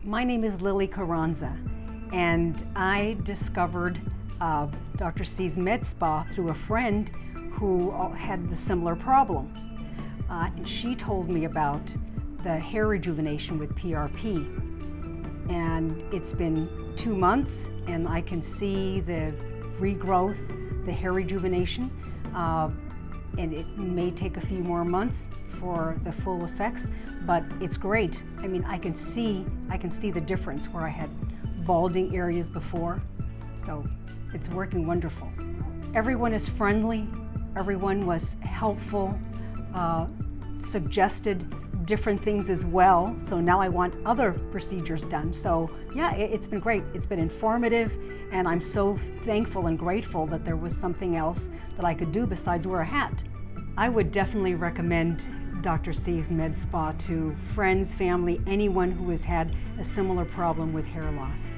My name is Lily Carranza, and I discovered Dr. C's MedSpa through a friend who had the similar problem. And she told me about the hair rejuvenation with PRP. And it's been 2 months, and I can see the regrowth, the hair rejuvenation, and it may take a few more months for the full effects, but it's great. I mean, I can see the difference where I had balding areas before, so it's working wonderful. Everyone is friendly, everyone was helpful, suggested different things as well, so now I want other procedures done. So yeah, it's been great. It's been informative, and I'm so thankful and grateful that there was something else that I could do besides wear a hat. I would definitely recommend Dr. C's MedSpa to friends, family, anyone who has had a similar problem with hair loss.